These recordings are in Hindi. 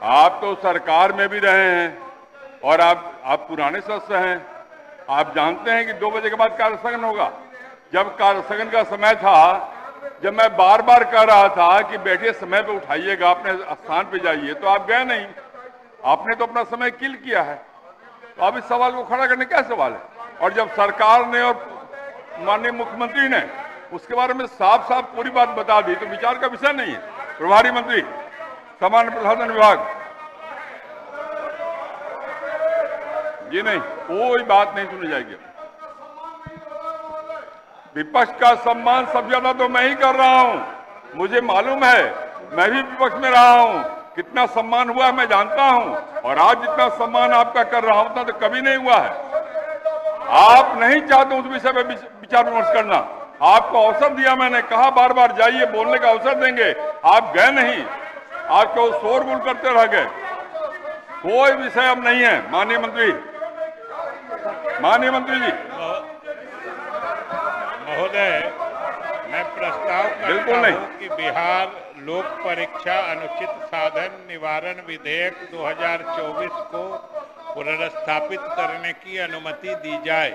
आप तो सरकार में भी रहे हैं और आप पुराने सदस्य हैं। आप जानते हैं कि 2 बजे के बाद कार्यस्थगन होगा। जब कार्यस्थगन का समय था, जब मैं बार बार कह रहा था कि बैठिए, समय पे उठाइएगा, अपने स्थान पे जाइए, तो आप गए नहीं। आपने तो अपना समय किल किया है। तो अब इस सवाल को खड़ा करने क्या सवाल है? और जब सरकार ने और माननीय मुख्यमंत्री ने उसके बारे में साफ साफ पूरी बात बता दी, तो विचार का विषय नहीं है। प्रभारी मंत्री सामान्य प्रशासन विभाग जी, नहीं, कोई बात नहीं सुनी जाएगी। विपक्ष का सम्मान सबसे ज्यादा तो मैं ही कर रहा हूं। मुझे मालूम है, मैं भी विपक्ष में रहा हूं, कितना सम्मान हुआ है मैं जानता हूं। और आज जितना सम्मान आपका कर रहा हूं उतना तो कभी नहीं हुआ है। आप नहीं चाहते उस विषय पर विचार विमर्श करना। आपको अवसर दिया, मैंने कहा बार बार जाइए, बोलने का अवसर देंगे, आप गए नहीं। आप केवल शोरगुल करते रह गए। कोई विषय अब नहीं है। माननीय मंत्री जी महोदय, मैं प्रस्ताव करता हूं कि बिहार लोक परीक्षा अनुचित साधन निवारण विधेयक 2024 को पुनर्स्थापित करने की अनुमति दी जाए।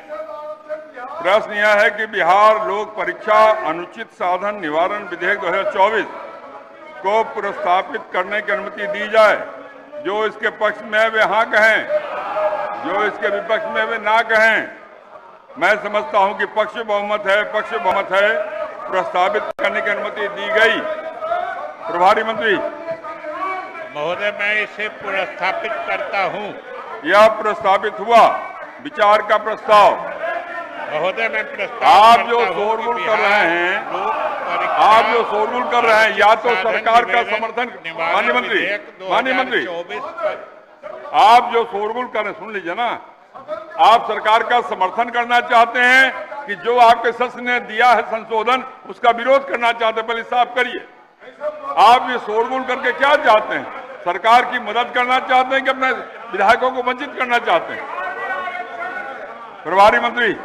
प्रश्न यह है कि बिहार लोक परीक्षा अनुचित साधन निवारण विधेयक 2024 को पुनर्स्थापित करने की अनुमति दी जाए। जो इसके पक्ष में वे हाँ कहें, जो इसके विपक्ष में वे ना कहें। मैं समझता हूं कि पक्ष बहुमत है, प्रस्तावित करने की अनुमति दी गई। प्रभारी मंत्री महोदय, मैं इसे पुनर्स्थापित करता हूं। यह प्रस्तावित हुआ। विचार का प्रस्ताव। महोदय, मैं प्रस्ताव आप जो शोरगुल कर रहे हैं, या तो सरकार का समर्थन, माननीय मंत्री आप जो शोरगुल कर रहे हैं, सुन लीजिए ना, आप सरकार का समर्थन करना चाहते हैं कि जो आपके सदस्य ने दिया है संशोधन, उसका विरोध करना चाहते हैं? पहले साफ करिए। आप ये शोरगुल करके क्या चाहते हैं? सरकार की मदद करना चाहते हैं कि अपने विधायकों को वंचित करना चाहते हैं? प्रभारी मंत्री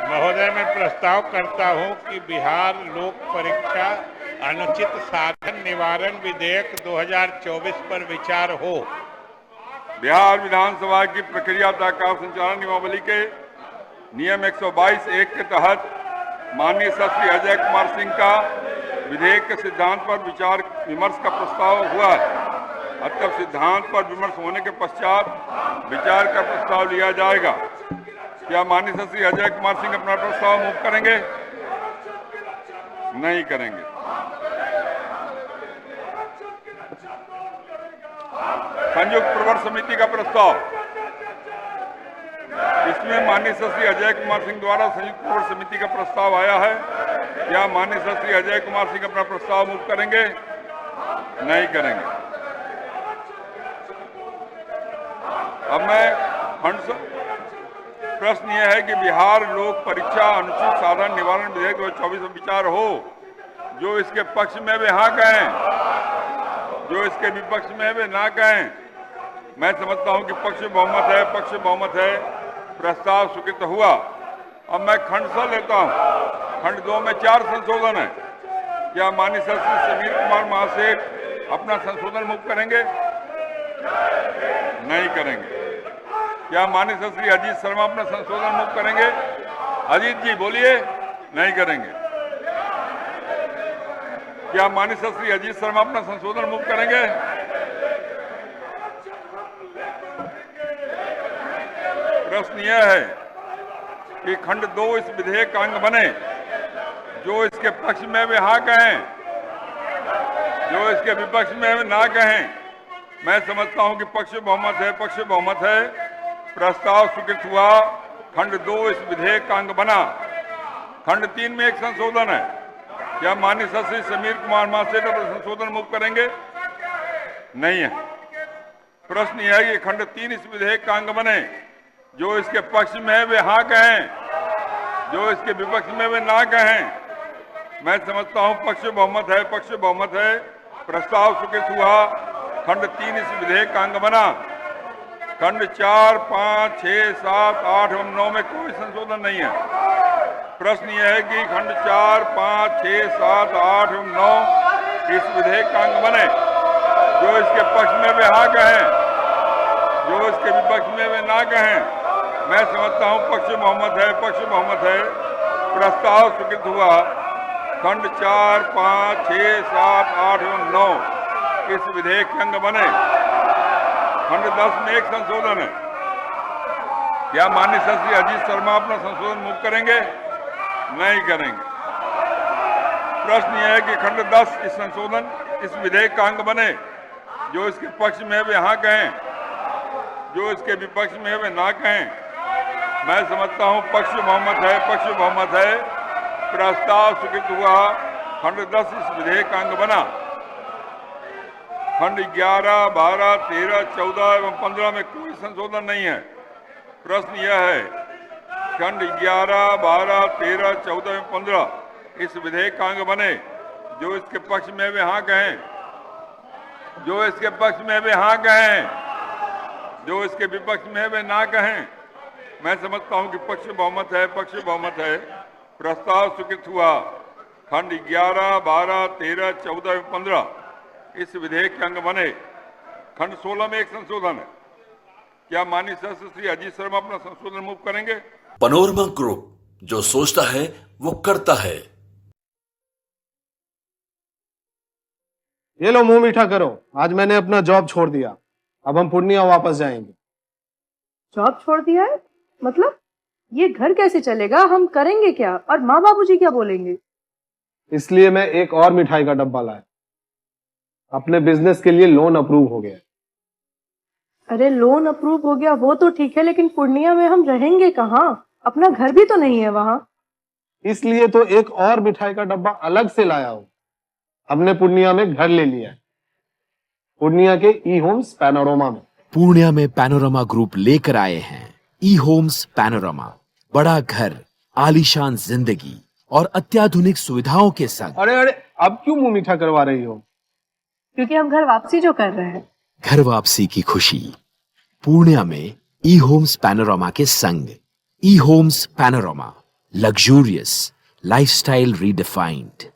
महोदय, मैं प्रस्ताव करता हूं कि बिहार लोक परीक्षा अनुचित साधन निवारण विधेयक 2024 पर विचार हो। बिहार विधानसभा की प्रक्रिया तथा कार्य संचालन नियमावली के नियम 122(1) के तहत माननीय श्री अजय कुमार सिंह का विधेयक के सिद्धांत पर विचार विमर्श का प्रस्ताव हुआ है। अतः सिद्धांत पर विमर्श होने के पश्चात विचार का प्रस्ताव लिया जाएगा। क्या माननीय श्री अजय कुमार सिंह अपना प्रस्ताव मूव करेंगे? नहीं करेंगे। संयुक्त प्रवर समिति का प्रस्ताव। इसमें माननीय श्री अजय कुमार सिंह द्वारा संयुक्त प्रवर समिति का प्रस्ताव आया है। क्या माननीय श्री अजय कुमार सिंह अपना प्रस्ताव मूव करेंगे? नहीं करेंगे। अब मैं प्रश्न यह है कि बिहार लोक परीक्षा अनुचित साधन निवारण विधेयक 2024 में विचार हो। जो इसके पक्ष में वे हाँ कहें, जो इसके विपक्ष में वे ना कहें। मैं समझता हूं कि पक्ष बहुमत है, प्रस्ताव स्वीकृत हुआ। अब मैं खंड स लेता हूं। खंड 2 में 4 संशोधन है। क्या माननीय श्री समीर कुमार महासेठ अपना संशोधन मूव करेंगे? नहीं करेंगे। क्या माननीय श्री अजीत शर्मा अपना संशोधन मूव करेंगे? अजीत जी बोलिए। नहीं करेंगे। क्या माननीय श्री अजीत शर्मा अपना संशोधन मूव करेंगे? प्रश्न यह है कि खंड 2 इस विधेयक का अंग बने। जो इसके पक्ष में वे हाँ कहें, जो इसके विपक्ष में वे ना कहें। मैं समझता हूं कि पक्ष बहुमत है, प्रस्ताव स्वीकृत हुआ। खंड 2 इस विधेयक का अंग बना। खंड 3 में एक संशोधन है। क्या माननीय श्री समीर कुमार महासेठ अपना संशोधन मूव करेंगे? नहीं है। प्रश्न यह है कि खंड 3 इस विधेयक का अंग बने। जो इसके पक्ष में है वे हाँ कहें, जो इसके विपक्ष में वे ना कहें। मैं समझता हूं पक्ष बहुमत है, प्रस्ताव स्वीकृत हुआ। खंड 3 इस विधेयक का अंग बना। खंड 4, 5, 6, 7, 8 एवं 9 में कोई संशोधन नहीं है। प्रश्न यह है कि खंड 4, 5, 6, 7, 8 एवं 9 इस विधेयक का अंग बने। जो इसके पक्ष में वे हाँ कहें, जो इसके विपक्ष में वे ना कहें। मैं समझता हूं पक्ष बहुमत है। प्रस्ताव स्वीकृत हुआ। खंड 4, 5, 6, 7, 8 एवं 9 इस विधेयक के अंग बने। खंड 10 में एक संशोधन है। क्या माननीय सदस्य श्री अजीत शर्मा अपना संशोधन मूव करेंगे? नहीं करेंगे। प्रश्न यह है कि खंड 10 इस संशोधन इस विधेयक का अंग बने। जो इसके पक्ष में वे हाँ कहें, जो इसके विपक्ष में वे ना कहें। मैं समझता हूं पक्ष बहुमत है। प्रस्ताव स्वीकृत हुआ। खंड 10 इस विधेयक का अंग बना। खंड 11, 12, 13, 14 एवं 15 में कोई संशोधन नहीं है। प्रश्न यह है खंड 11, 12, 13, 14 एवं 15 इस विधेयक का अंग बने। जो इसके पक्ष में वे हाँ कहें, जो इसके पक्ष में वे हाँ कहें, जो इसके विपक्ष में वे ना कहें। मैं समझता हूं कि पक्ष बहुमत है। प्रस्ताव स्वीकृत हुआ। खंड 11, 12, 13, 14 एवं 15 इस विधेयक के अंग बने। खंड 16 में एक संशोधन है। क्या माननीय सदस्य श्री अजीत शर्मा अपना संशोधन मूव करेंगे? पैनोरमा ग्रुप, जो सोचता है वो करता है। ये लो मुंह मीठा करो। आज मैंने अपना जॉब छोड़ दिया। अब हम पूर्णिया वापस जाएंगे। जॉब छोड़ दिया है? मतलब ये घर कैसे चलेगा? हम करेंगे क्या? और माँ बाबूजी क्या बोलेंगे? इसलिए मैं एक और मिठाई का डब्बा लाया। अपने बिजनेस के लिए लोन अप्रूव हो गया। अरे लोन अप्रूव हो गया वो तो ठीक है, लेकिन पूर्णिया में हम रहेंगे कहाँ? अपना घर भी तो नहीं है वहाँ। इसलिए तो एक और मिठाई का डब्बा अलग से लाया हूँ। हमने पूर्णिया में घर ले लिया है, पूर्णिया के ई होम्स पैनोरमा में। पूर्णिया में पैनोरमा ग्रुप लेकर आए हैं ई होम्स पैनोरमा। बड़ा घर, आलीशान जिंदगी और अत्याधुनिक सुविधाओं के संग। अरे अब क्यों मुंह मीठा करवा रही हो? क्योंकि हम घर वापसी जो कर रहे हैं। घर वापसी की खुशी पूर्णिया में ई होम्स पैनोरमा के संग। ई homes panorama, luxurious lifestyle redefined.